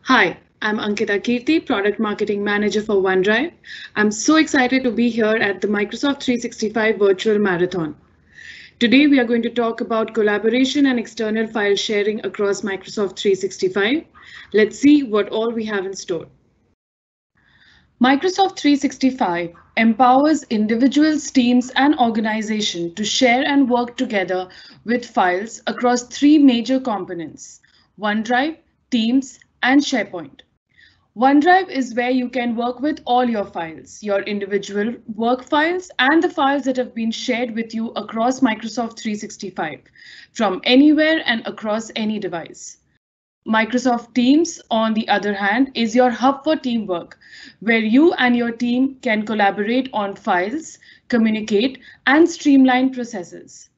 Hi, I'm Ankita Kirti, Product Marketing Manager for OneDrive. I'm so excited to be here at the Microsoft 365 Virtual Marathon. Today, we are going to talk about collaboration and external file sharing across Microsoft 365. Let's see what all we have in store. Microsoft 365 empowers individuals, teams, and organizations to share and work together with files across three major components: OneDrive, Teams, and SharePoint. OneDrive is where you can work with all your files, your individual work files, and the files that have been shared with you across Microsoft 365 from anywhere and across any device. Microsoft Teams, on the other hand, is your hub for teamwork, where you and your team can collaborate on files, communicate, and streamline processes.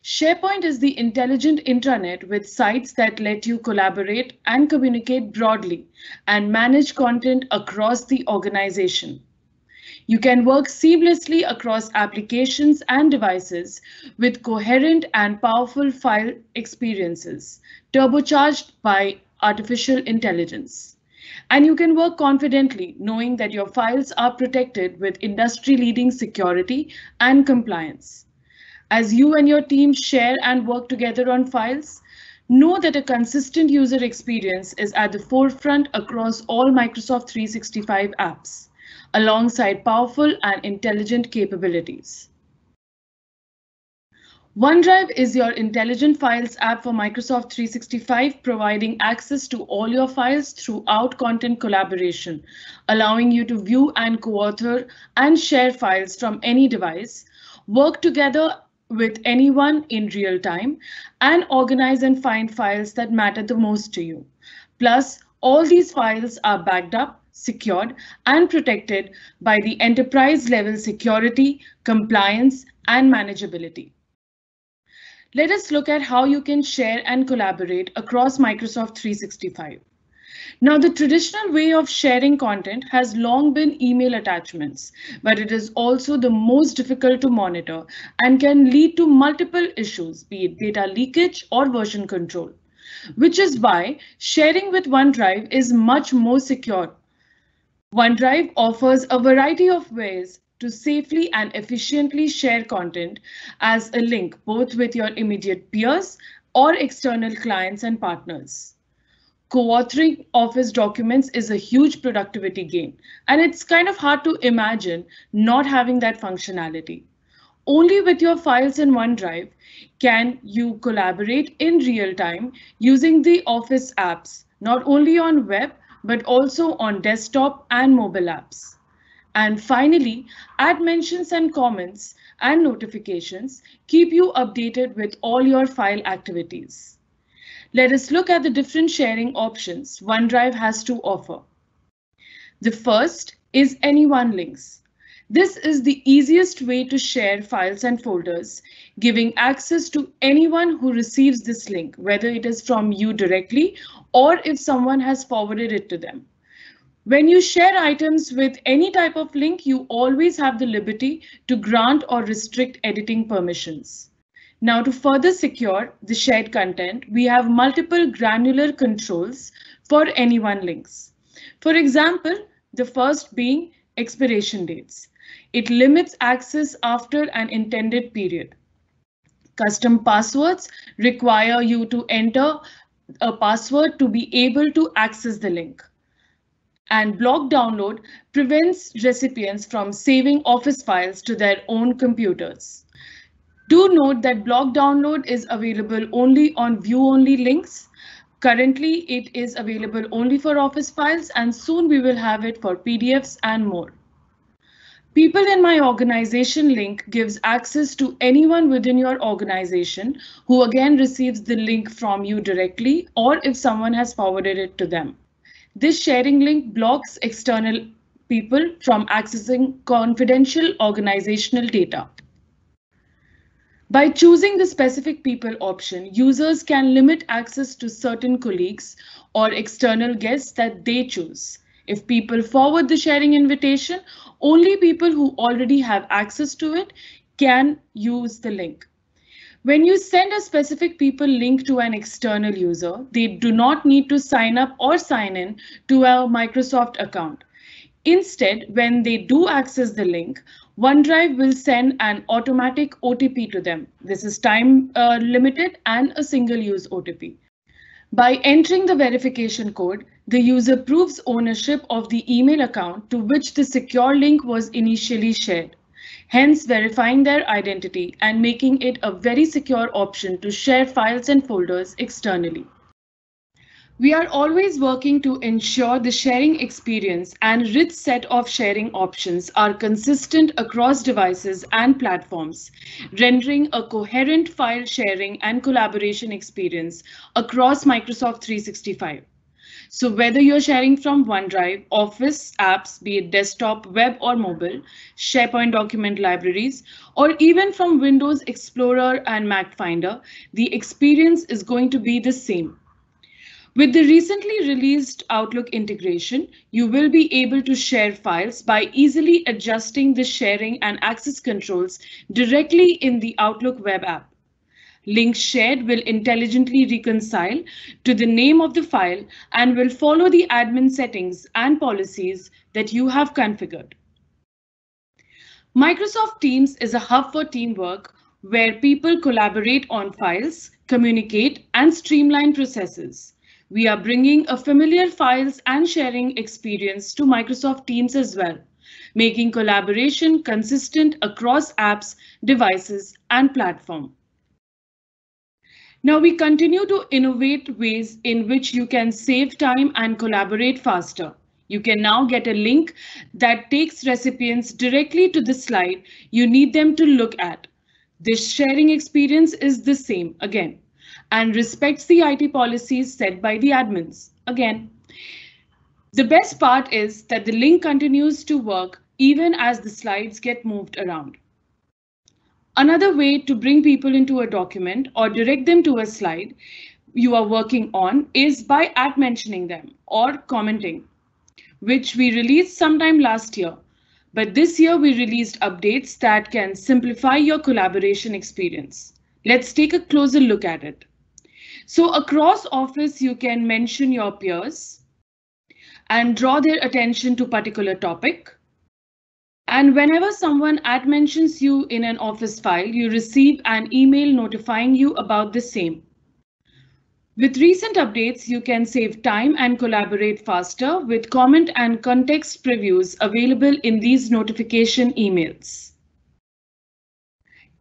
SharePoint is the intelligent intranet with sites that let you collaborate and communicate broadly and manage content across the organization. You can work seamlessly across applications and devices with coherent and powerful file experiences, turbocharged by artificial intelligence. And you can work confidently knowing that your files are protected with industry-leading security and compliance. As you and your team share and work together on files, know that a consistent user experience is at the forefront across all Microsoft 365 apps, alongside powerful and intelligent capabilities. OneDrive is your intelligent files app for Microsoft 365, providing access to all your files throughout content collaboration, allowing you to view and co-author and share files from any device, work together with anyone in real time, and organize and find files that matter the most to you. Plus, all these files are backed up, secured, and protected by the enterprise level security, compliance, and manageability. Let us look at how you can share and collaborate across Microsoft 365. Now, the traditional way of sharing content has long been email attachments, but it is also the most difficult to monitor and can lead to multiple issues, be it data leakage or version control, which is why sharing with OneDrive is much more secure. OneDrive offers a variety of ways to safely and efficiently share content as a link, both with your immediate peers or external clients and partners. Co-authoring Office documents is a huge productivity gain, and it's kind of hard to imagine not having that functionality. Only with your files in OneDrive can you collaborate in real time using the Office apps, not only on web, but also on desktop and mobile apps. And finally, add mentions and comments and notifications keep you updated with all your file activities. Let us look at the different sharing options OneDrive has to offer. The first is Anyone links. This is the easiest way to share files and folders, giving access to anyone who receives this link, whether it is from you directly or if someone has forwarded it to them. When you share items with any type of link, you always have the liberty to grant or restrict editing permissions. Now, to further secure the shared content, we have multiple granular controls for Anyone links. For example, the first being expiration dates. It limits access after an intended period. Custom passwords require you to enter a password to be able to access the link. And block download prevents recipients from saving Office files to their own computers. Do note that block download is available only on view-only links. Currently, it is available only for Office files, and soon we will have it for PDFs and more. People in my organization link gives access to anyone within your organization who again receives the link from you directly or if someone has forwarded it to them. This sharing link blocks external people from accessing confidential organizational data. By choosing the specific people option, users can limit access to certain colleagues or external guests that they choose. If people forward the sharing invitation, only people who already have access to it can use the link. When you send a specific people link to an external user, they do not need to sign up or sign in to a Microsoft account. Instead, when they do access the link, OneDrive will send an automatic OTP to them. This is time limited and a single use OTP. By entering the verification code, the user proves ownership of the email account to which the secure link was initially shared, hence verifying their identity and making it a very secure option to share files and folders externally. We are always working to ensure the sharing experience and rich set of sharing options are consistent across devices and platforms, rendering a coherent file sharing and collaboration experience across Microsoft 365. So whether you're sharing from OneDrive, Office apps, be it desktop, web or mobile, SharePoint document libraries, or even from Windows Explorer and Mac Finder, the experience is going to be the same. With the recently released Outlook integration, you will be able to share files by easily adjusting the sharing and access controls directly in the Outlook web app. Links shared will intelligently reconcile to the name of the file and will follow the admin settings and policies that you have configured. Microsoft Teams is a hub for teamwork where people collaborate on files, communicate, and streamline processes. We are bringing a familiar files and sharing experience to Microsoft Teams as well, making collaboration consistent across apps, devices, and platforms. Now we continue to innovate ways in which you can save time and collaborate faster. You can now get a link that takes recipients directly to the slide you need them to look at. This sharing experience is the same again and respects the IT policies set by the admins. Again, the best part is that the link continues to work even as the slides get moved around. Another way to bring people into a document or direct them to a slide you are working on is by @mentioning them or commenting, which we released sometime last year. But this year we released updates that can simplify your collaboration experience. Let's take a closer look at it. So across Office, you can mention your peers and draw their attention to a particular topic. And whenever someone @mentions you in an Office file, you receive an email notifying you about the same. With recent updates, you can save time and collaborate faster with comment and context previews available in these notification emails.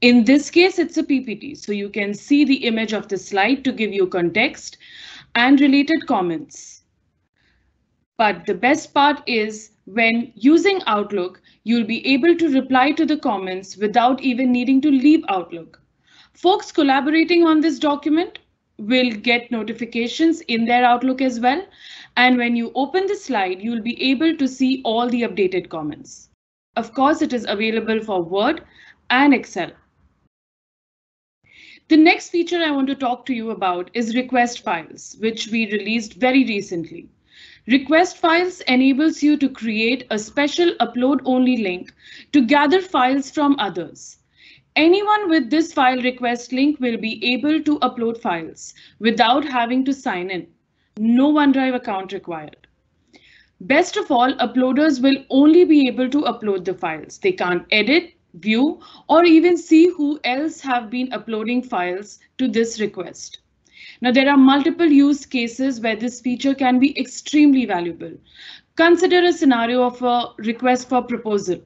In this case, it's a PPT, so you can see the image of the slide to give you context and related comments. But the best part is when using Outlook, you'll be able to reply to the comments without even needing to leave Outlook. Folks collaborating on this document will get notifications in their Outlook as well. And when you open the slide, you'll be able to see all the updated comments. Of course, it is available for Word and Excel. The next feature I want to talk to you about is request files, which we released very recently. Request files enables you to create a special upload only link to gather files from others. Anyone with this file request link will be able to upload files without having to sign in. No OneDrive account required. Best of all, uploaders will only be able to upload the files. They can't edit, view, or even see who else have been uploading files to this request. Now, there are multiple use cases where this feature can be extremely valuable. Consider a scenario of a request for proposal,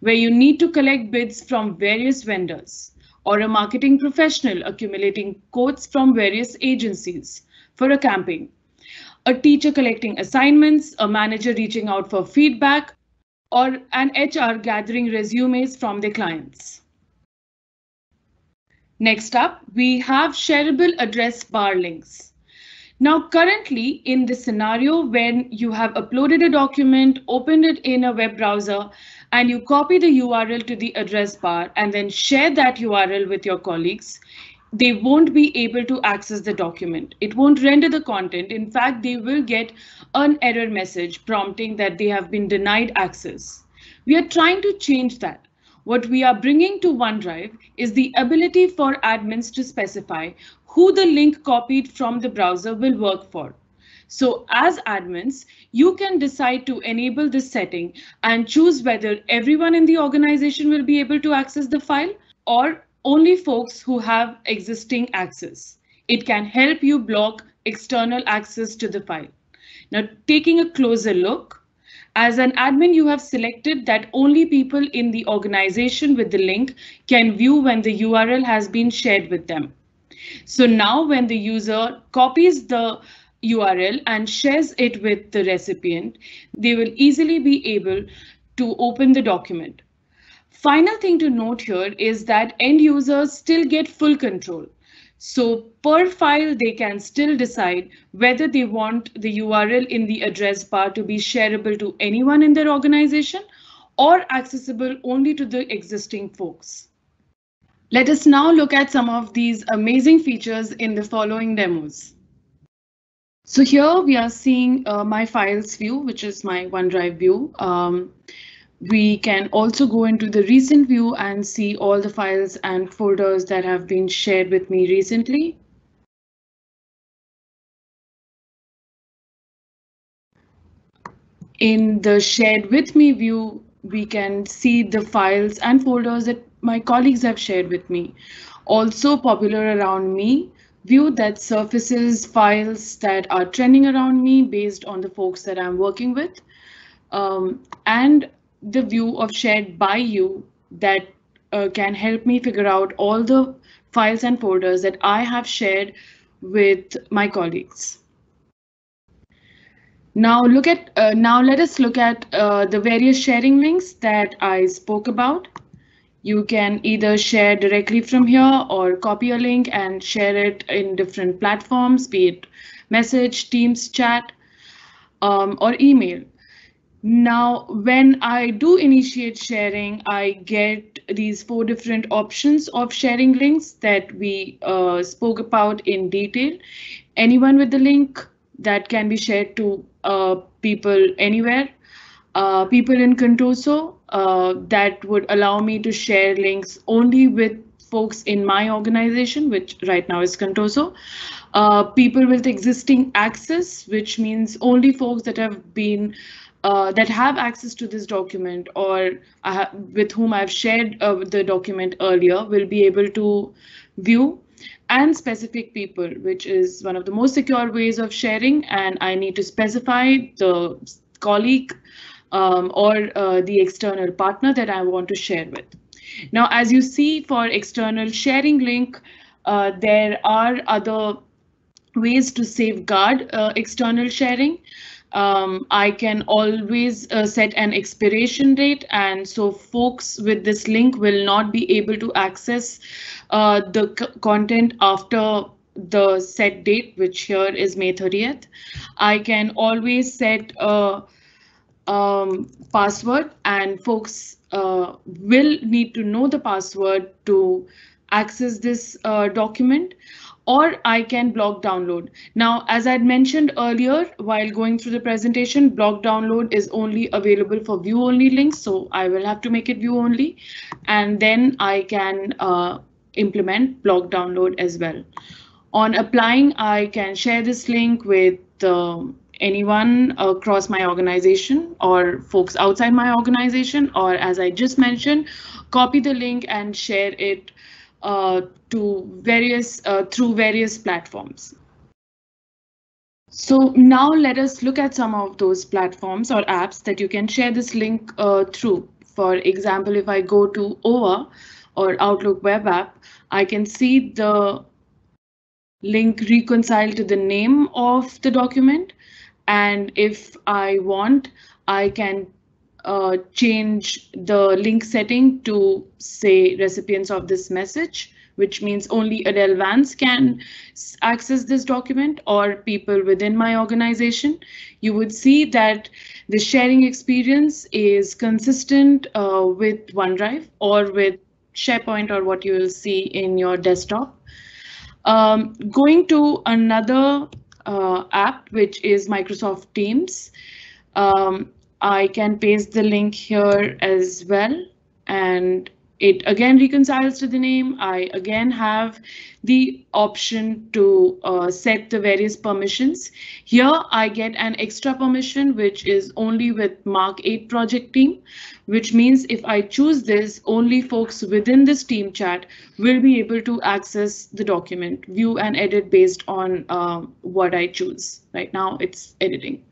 where you need to collect bids from various vendors, or a marketing professional accumulating quotes from various agencies for a campaign, a teacher collecting assignments, a manager reaching out for feedback, or an HR gathering resumes from their clients. Next up, we have shareable address bar links. Now, currently in this scenario, when you have uploaded a document, opened it in a web browser, and you copy the URL to the address bar and then share that URL with your colleagues, they won't be able to access the document. It won't render the content. In fact, they will get an error message prompting that they have been denied access. We are trying to change that. What we are bringing to OneDrive is the ability for admins to specify who the link copied from the browser will work for. So as admins, you can decide to enable this setting and choose whether everyone in the organization will be able to access the file or only folks who have existing access. It can help you block external access to the file. Now, taking a closer look, as an admin, you have selected that only people in the organization with the link can view when the URL has been shared with them. So now when the user copies the URL and shares it with the recipient, they will easily be able to open the document. Final thing to note here is that end users still get full control. So per file, they can still decide whether they want the URL in the address bar to be shareable to anyone in their organization or accessible only to the existing folks. Let us now look at some of these amazing features in the following demos. So here we are seeing my files view, which is my OneDrive view. We can also go into the recent view and see all the files and folders that have been shared with me recently. In the shared with me view, we can see the files and folders that my colleagues have shared with me. Also popular around me view that surfaces files that are trending around me based on the folks that I'm working with. And the view of shared by you that can help me figure out all the files and folders that I have shared with my colleagues. Now let us look at the various sharing links that I spoke about. You can either share directly from here or copy a link and share it in different platforms, be it message, Teams, chat, or email. Now, when I do initiate sharing, I get these 4 different options of sharing links that we spoke about in detail. Anyone with the link that can be shared to people anywhere. People in Contoso that would allow me to share links only with folks in my organization, which right now is Contoso. People with existing access, which means only folks that have been that have access to this document or with whom I've shared the document earlier will be able to view, and specific people, which is one of the most secure ways of sharing, and I need to specify the colleague or the external partner that I want to share with. Now, as you see, for external sharing link, there are other ways to safeguard external sharing. I can always set an expiration date, and so folks with this link will not be able to access the content after the set date, which here is May 30th. I can always set a password, and folks will need to know the password to access this document, or I can block download. Now, as I'd mentioned earlier, while going through the presentation, block download is only available for view only links, so I will have to make it view only, and then I can implement block download as well. On applying, I can share this link with anyone across my organization or folks outside my organization, or as I just mentioned, copy the link and share it to various through various platforms. So now let us look at some of those platforms or apps that you can share this link through. For example, if I go to OVA or Outlook web app, I can see the link reconciled to the name of the document. And if I want, I can change the link setting to say recipients of this message, which means only Adele Vance can access this document or people within my organization. You would see that the sharing experience is consistent with OneDrive or with SharePoint or what you will see in your desktop. Going to another app, which is Microsoft Teams. I can paste the link here as well, and it again reconciles to the name. I again have the option to set the various permissions. Here I get an extra permission, which is only with Mark 8 project team, which means if I choose this, only folks within this team chat will be able to access the document, view and edit based on what I choose. Right now it's editing.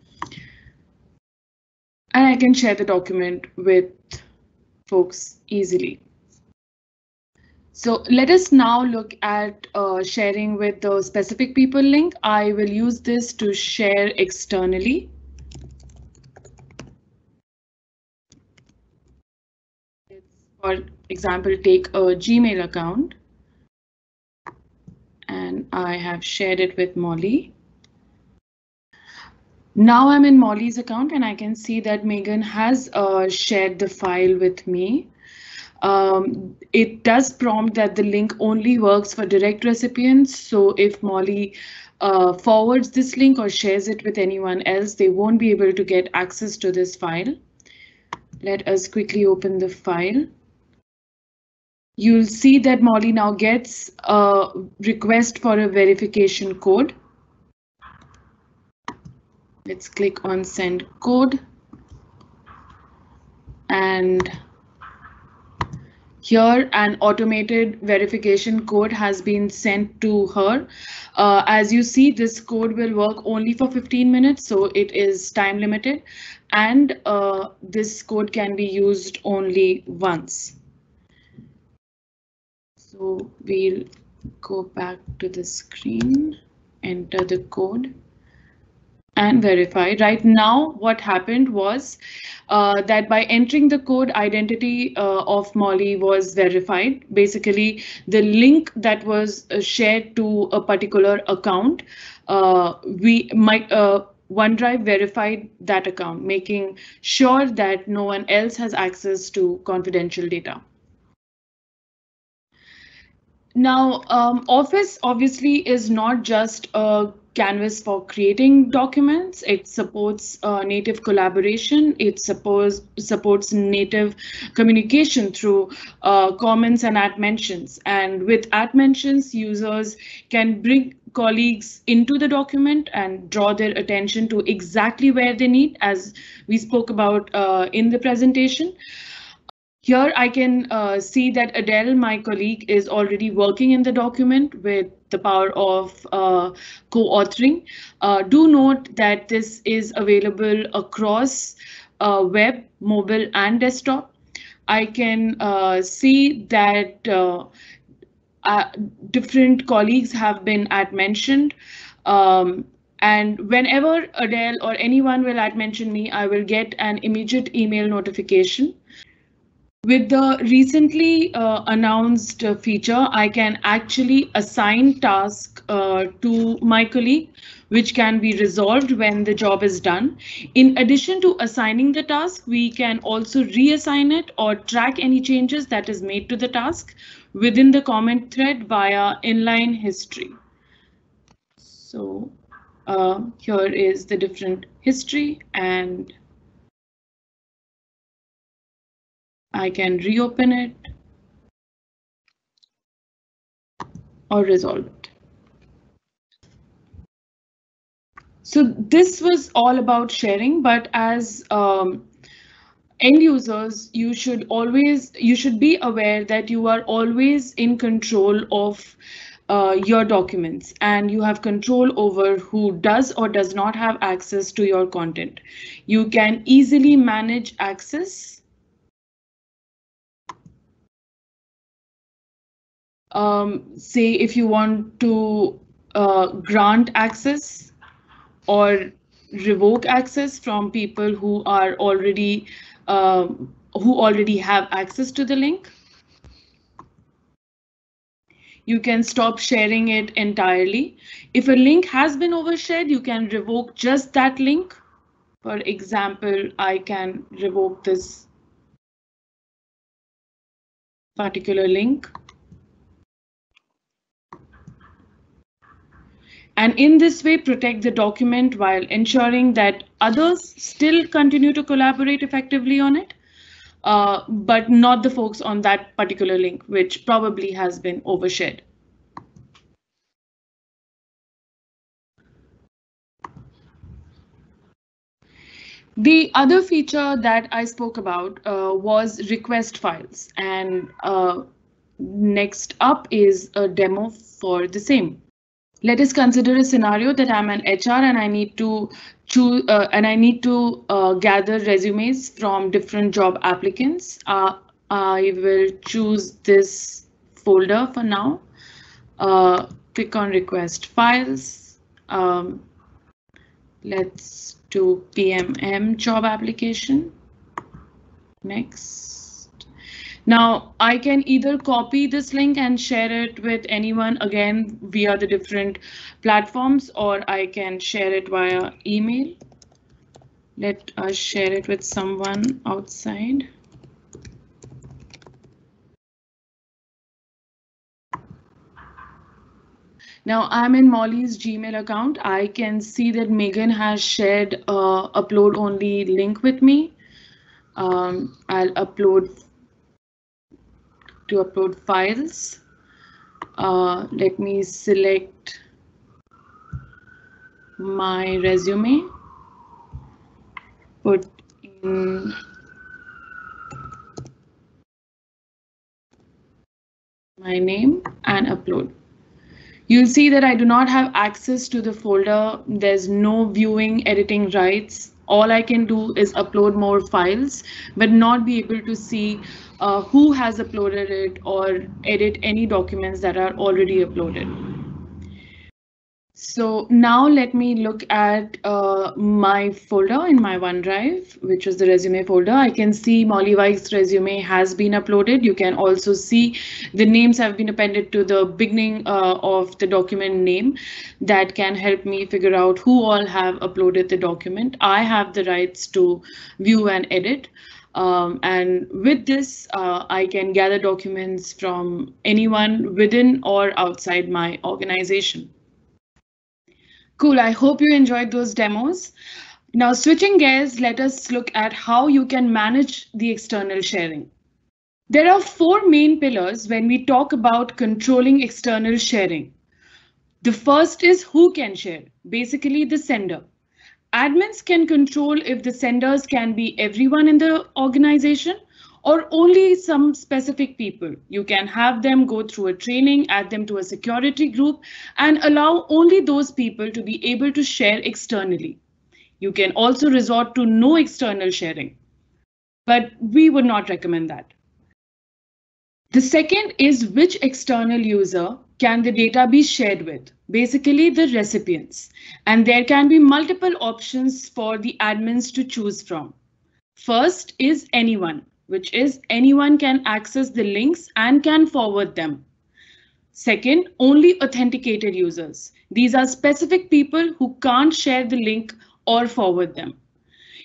And I can share the document with folks easily. So let us now look at sharing with the specific people link. I will use this to share externally. Let's, for example, take a Gmail account. And I have shared it with Molly. Now I'm in Molly's account and I can see that Megan has shared the file with me. It does prompt that the link only works for direct recipients. So if Molly forwards this link or shares it with anyone else, they won't be able to get access to this file. Let us quickly open the file. You'll see that Molly now gets a request for a verification code. Let's click on send code. And here an automated verification code has been sent to her. As you see, this code will work only for 15 minutes, so it is time limited. And this code can be used only once. So we'll go back to the screen, enter the code and verify. Right now, what happened was that by entering the code, identity of Molly was verified. Basically, the link that was shared to a particular account, OneDrive verified that account, making sure that no one else has access to confidential data. Now, Office obviously is not just a canvas for creating documents. It supports native collaboration. It supports native communication through comments and @mentions. And with @mentions, users can bring colleagues into the document and draw their attention to exactly where they need, as we spoke about in the presentation. Here I can see that Adele, my colleague, is already working in the document with the power of co-authoring. Do note that this is available across web, mobile, and desktop. I can see that different colleagues have been @mentioned. And whenever Adele or anyone will @mention me, I will get an immediate email notification. With the recently announced feature, I can actually assign tasks to my colleague, which can be resolved when the job is done. In addition to assigning the task, we can also reassign it or track any changes that is made to the task within the comment thread via inline history. So here is the different history, and I can reopen it or resolve it. So this was all about sharing, but as end users, you should be aware that you are always in control of your documents, and you have control over who does or does not have access to your content. You can easily manage access. Say if you want to grant access or revoke access from people who are already have access to the link. You can stop sharing it entirely. If a link has been overshared, you can revoke just that link. For example, I can revoke this particular link. And in this way, protect the document while ensuring that others still continue to collaborate effectively on it. but not the folks on that particular link, which probably has been overshared. The other feature that I spoke about was request files, and next up is a demo for the same. Let us consider a scenario that I'm an HR and I need to choose gather resumes from different job applicants. I will choose this folder for now. Click on request files. Let's do PMM job application. Next. Now I can either copy this link and share it with anyone again via the different platforms, or I can share it via email. Let us share it with someone outside. Now I'm in Molly's Gmail account. I can see that Megan has shared upload only link with me. I'll upload files. Let me select my resume, put in my name and upload. You'll see that I do not have access to the folder. There's no viewing, editing rights. All I can do is upload more files, but not be able to see who has uploaded it or edit any documents that are already uploaded. So now let me look at my folder in my OneDrive, which is the resume folder. I can see Molly Weich's resume has been uploaded. You can also see the names have been appended to the beginning of the document name. That can help me figure out who all have uploaded the document. I have the rights to view and edit. And with this, I can gather documents from anyone within or outside my organization. Cool, I hope you enjoyed those demos. Now switching gears, let us look at how you can manage the external sharing. There are 4 main pillars when we talk about controlling external sharing. The first is who can share, basically the sender. Admins can control if the senders can be everyone in the organization or only some specific people. You can have them go through a training, add them to a security group, and allow only those people to be able to share externally. You can also resort to no external sharing, but we would not recommend that. The second is which external user can the data be shared with, basically the recipients, and there can be multiple options for the admins to choose from. First is anyone, which is anyone can access the links and can forward them. Second, only authenticated users. These are specific people who can't share the link or forward them.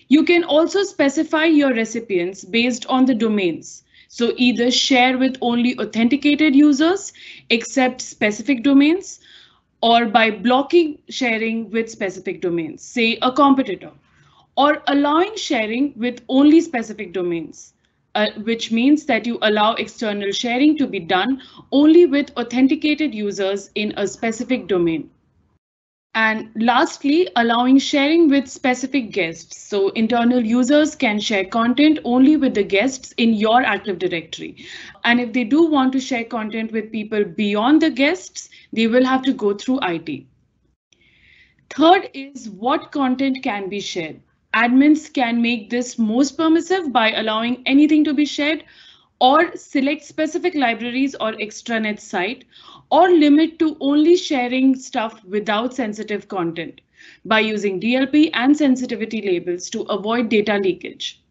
You can also specify your recipients based on the domains. So either share with only authenticated users, except specific domains, or by blocking sharing with specific domains, say a competitor, or allowing sharing with only specific domains, which means that you allow external sharing to be done only with authenticated users in a specific domain. And lastly, allowing sharing with specific guests. So internal users can share content only with the guests in your Active Directory. And if they do want to share content with people beyond the guests, they will have to go through IT. Third is what content can be shared. Admins can make this most permissive by allowing anything to be shared, or select specific libraries or extranet site, or limit to only sharing stuff without sensitive content by using DLP and sensitivity labels to avoid data leakage.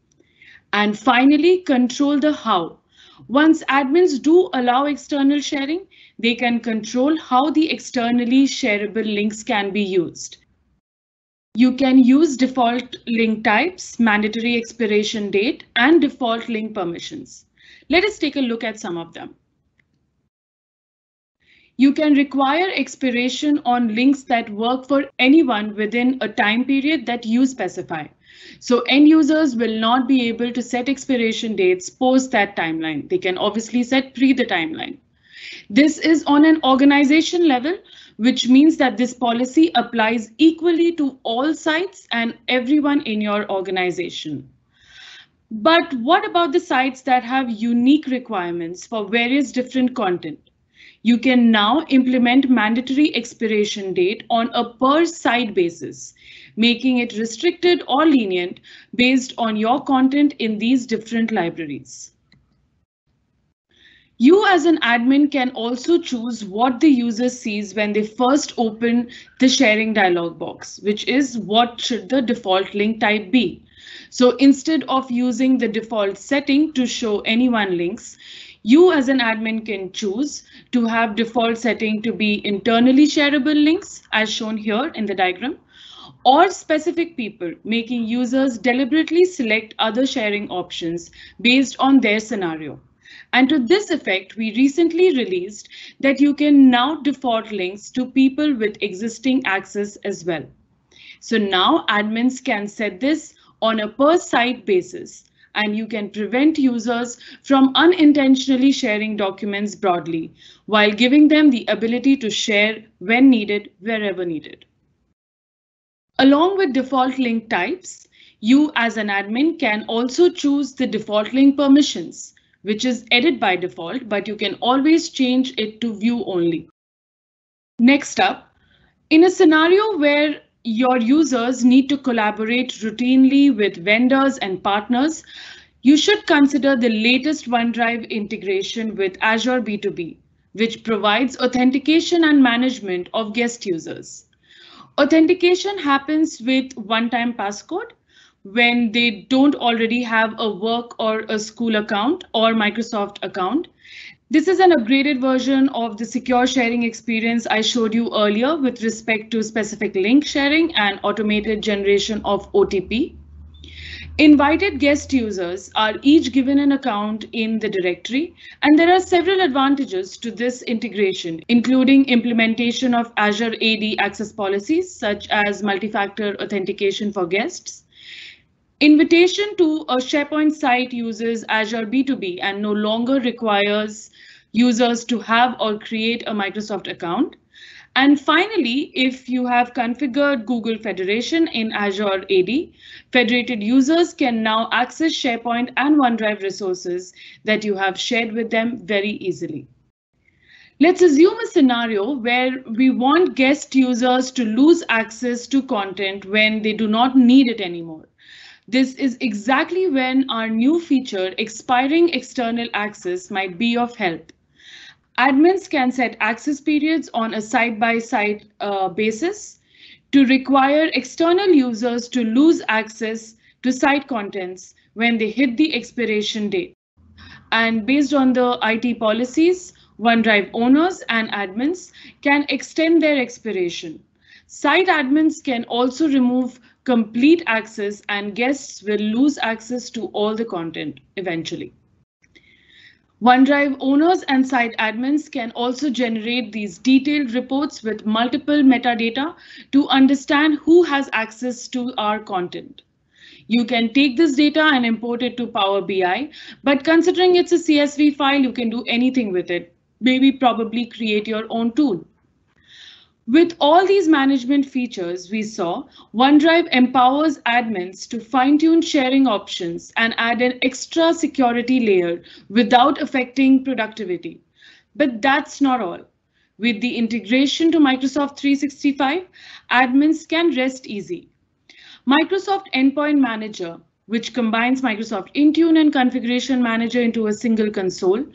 And finally, control the how. Once admins do allow external sharing, they can control how the externally shareable links can be used. You can use default link types, mandatory expiration date, and default link permissions. Let us take a look at some of them. You can require expiration on links that work for anyone within a time period that you specify. So end users will not be able to set expiration dates post that timeline. They can obviously set pre the timeline. This is on an organization level, which means that this policy applies equally to all sites and everyone in your organization. But what about the sites that have unique requirements for various different content? You can now implement mandatory expiration date on a per site basis, making it restricted or lenient based on your content in these different libraries. You as an admin can also choose what the user sees when they first open the sharing dialog box, which is what should the default link type be. So instead of using the default setting to show anyone links, you as an admin can choose to have default setting to be internally shareable links as shown here in the diagram, or specific people, making users deliberately select other sharing options based on their scenario. And to this effect, we recently released that you can now default links to people with existing access as well. So now admins can set this on a per site basis, and you can prevent users from unintentionally sharing documents broadly while giving them the ability to share when needed, wherever needed. Along with default link types, you as an admin can also choose the default link permissions, which is edit by default, but you can always change it to view only. Next up, in a scenario where your users need to collaborate routinely with vendors and partners, you should consider the latest OneDrive integration with Azure B2B, which provides authentication and management of guest users. Authentication happens with one-time passcode when they don't already have a work or a school account or Microsoft account. This is an upgraded version of the secure sharing experience I showed you earlier with respect to specific link sharing and automated generation of OTP. Invited guest users are each given an account in the directory, and there are several advantages to this integration, including implementation of Azure AD access policies, such as multi-factor authentication for guests. Invitation to a SharePoint site uses Azure B2B and no longer requires users to have or create a Microsoft account. And finally, if you have configured Google Federation in Azure AD, federated users can now access SharePoint and OneDrive resources that you have shared with them very easily. Let's assume a scenario where we want guest users to lose access to content when they do not need it anymore. This is exactly when our new feature, expiring external access, might be of help. Admins can set access periods on a site-by-site basis to require external users to lose access to site contents when they hit the expiration date. And based on the IT policies, OneDrive owners and admins can extend their expiration. Site admins can also remove complete access, and guests will lose access to all the content eventually. OneDrive owners and site admins can also generate these detailed reports with multiple metadata to understand who has access to our content. You can take this data and import it to Power BI, but considering it's a CSV file, you can do anything with it. Maybe probably create your own tool. With all these management features we saw, OneDrive empowers admins to fine-tune sharing options and add an extra security layer without affecting productivity. But that's not all. With the integration to Microsoft 365, admins can rest easy. Microsoft Endpoint Manager, which combines Microsoft Intune and Configuration Manager into a single console,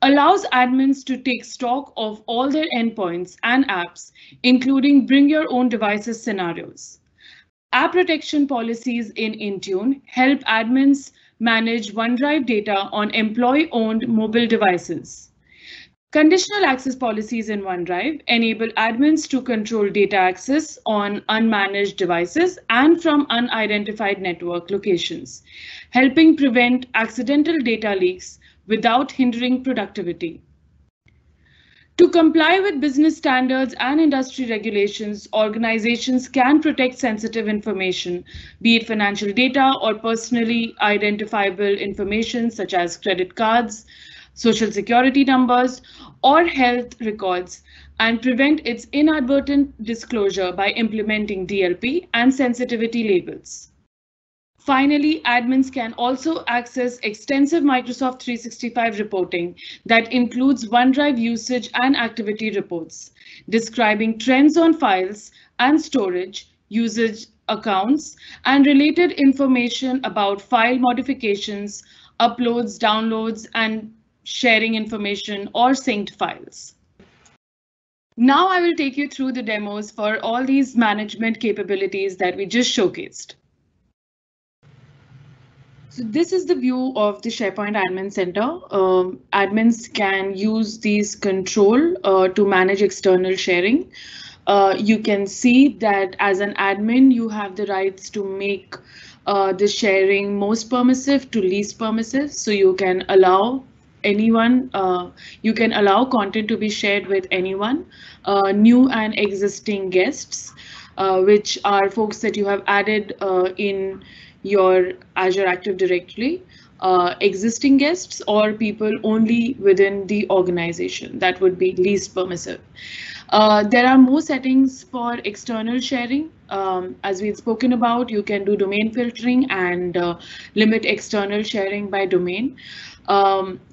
allows admins to take stock of all their endpoints and apps, including bring your own devices scenarios. App protection policies in Intune help admins manage OneDrive data on employee-owned mobile devices. Conditional access policies in OneDrive enable admins to control data access on unmanaged devices and from unidentified network locations, helping prevent accidental data leaks without hindering productivity. To comply with business standards and industry regulations, organizations can protect sensitive information, be it financial data or personally identifiable information such as credit cards, social security numbers, or health records, and prevent its inadvertent disclosure by implementing DLP and sensitivity labels. Finally, admins can also access extensive Microsoft 365 reporting that includes OneDrive usage and activity reports, describing trends on files and storage, usage accounts, and related information about file modifications, uploads, downloads, and sharing information or synced files. Now I will take you through the demos for all these management capabilities that we just showcased. So this is the view of the SharePoint Admin Center. Admins can use these control to manage external sharing. You can see that as an admin, you have the rights to make the sharing most permissive to least permissive. So you can allow anyone, you can allow content to be shared with anyone, new and existing guests, which are folks that you have added in your Azure Active Directory, existing guests or people only within the organization. That would be least permissive. There are more settings for external sharing. As we've spoken about, you can do domain filtering and limit external sharing by domain.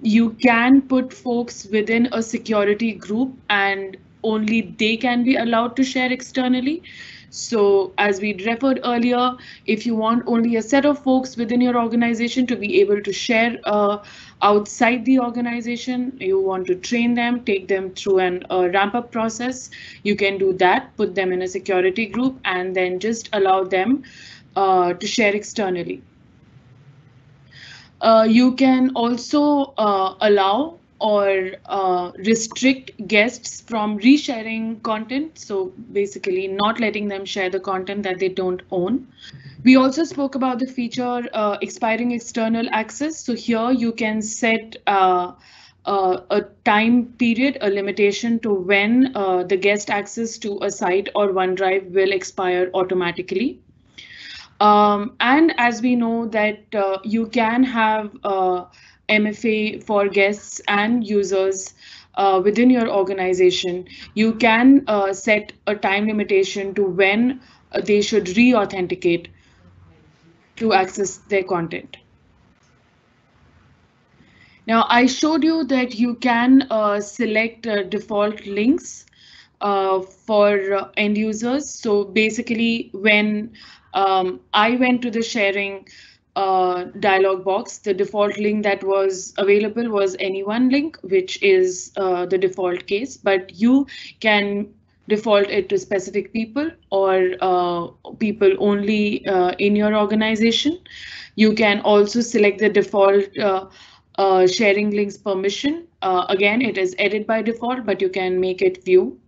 You can put folks within a security group and only they can be allowed to share externally. So as we referred earlier, if you want only a set of folks within your organization to be able to share outside the organization, you want to train them, take them through an ramp up process, you can do that, put them in a security group and then just allow them to share externally. You can also allow or restrict guests from resharing content. So basically not letting them share the content that they don't own. We also spoke about the feature expiring external access. So here you can set a time period, a limitation to when the guest access to a site or OneDrive will expire automatically. And as we know that you can have MFA for guests and users within your organization, you can set a time limitation to when they should re-authenticate to access their content. Now, I showed you that you can select default links for end users. So basically, when I went to the sharing dialog box, the default link that was available was anyone link, which is the default case, but you can default it to specific people or people only in your organization. You can also select the default sharing links permission. Again, it is edit by default, but you can make it view.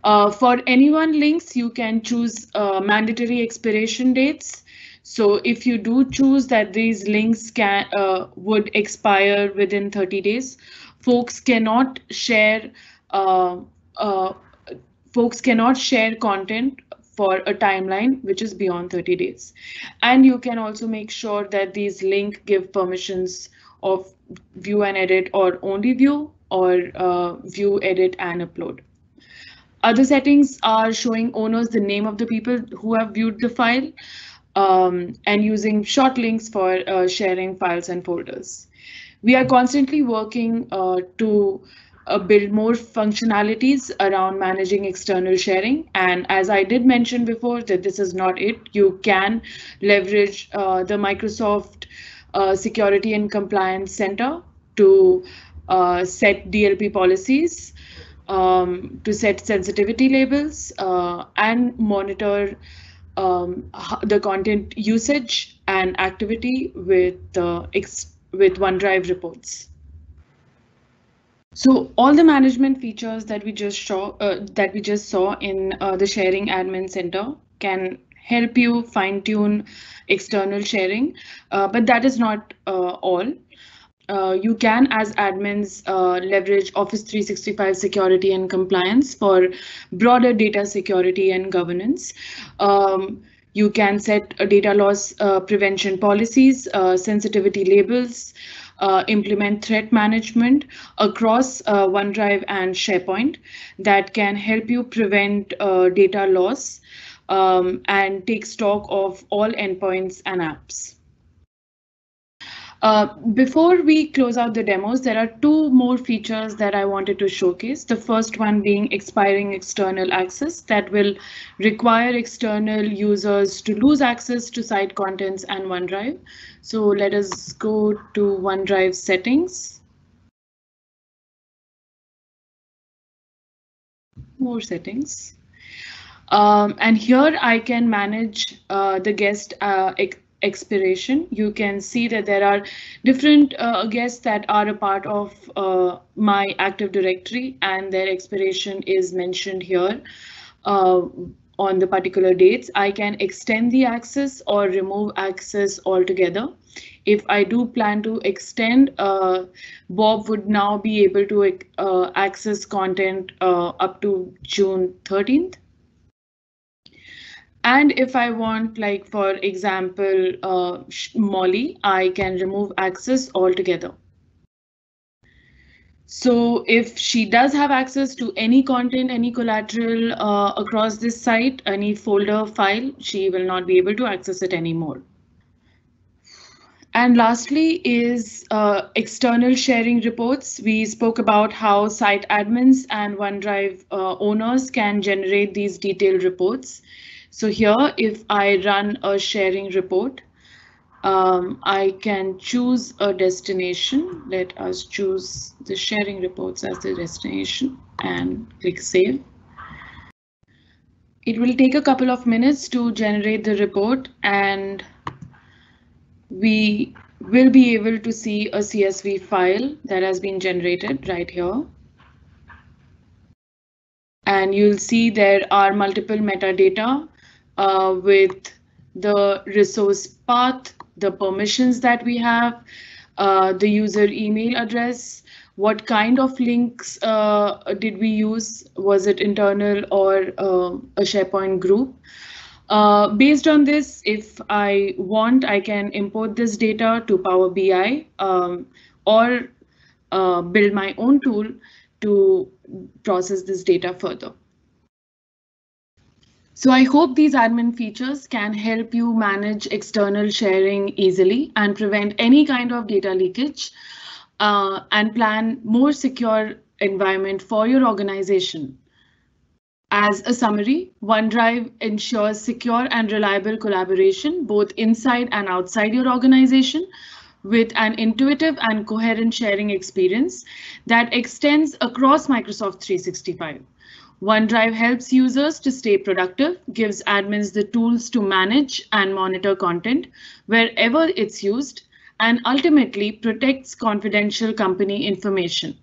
For anyone links, you can choose mandatory expiration dates. So if you do choose that these links would expire within 30 days, folks cannot share content for a timeline which is beyond 30 days. And you can also make sure that these links give permissions of view and edit or only view or view, edit and upload. Other settings are showing owners the name of the people who have viewed the file and using short links for sharing files and folders. We are constantly working to build more functionalities around managing external sharing. And as I did mention before, that this is not it. You can leverage the Microsoft Security and Compliance Center to set DLP policies, to set sensitivity labels and monitor the content usage and activity with OneDrive reports. So all the management features that we just saw in the Sharing Admin Center can help you fine-tune external sharing, but that is not all. you can, as admins, leverage Office 365 security and compliance for broader data security and governance. You can set data loss prevention policies, sensitivity labels, implement threat management across OneDrive and SharePoint that can help you prevent data loss and take stock of all endpoints and apps. Before we close out the demos, there are two more features that I wanted to showcase. The first one being expiring external access that will require external users to lose access to site contents and OneDrive. So let us go to OneDrive settings. More settings. And here I can manage the guest expiration. You can see that there are different guests that are a part of my Active Directory, and their expiration is mentioned here on the particular dates. I can extend the access or remove access altogether. If I do plan to extend, Bob would now be able to access content up to June 13th. And if I want, like, for example, Molly, I can remove access altogether. So if she does have access to any content, any collateral across this site, any folder file, she will not be able to access it anymore. And lastly is external sharing reports. We spoke about how site admins and OneDrive owners can generate these detailed reports. So here, if I run a sharing report, I can choose a destination. Let us choose the sharing reports as the destination and click save. It will take a couple of minutes to generate the report, and we will be able to see a CSV file that has been generated right here. And you'll see there are multiple metadata with the resource path, the permissions that we have, the user email address, what kind of links did we use, was it internal or a SharePoint group. Based on this, if I want, I can import this data to Power BI or build my own tool to process this data further. So I hope these admin features can help you manage external sharing easily and prevent any kind of data leakage and plan more secure environment for your organization. As a summary, OneDrive ensures secure and reliable collaboration both inside and outside your organization with an intuitive and coherent sharing experience that extends across Microsoft 365. OneDrive helps users to stay productive, gives admins the tools to manage and monitor content wherever it's used, and ultimately protects confidential company information.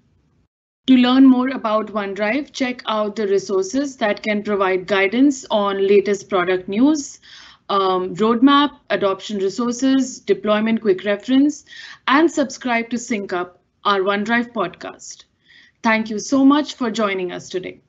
To learn more about OneDrive, check out the resources that can provide guidance on latest product news, roadmap, adoption resources, deployment quick reference, and subscribe to Sync Up, our OneDrive podcast. Thank you so much for joining us today.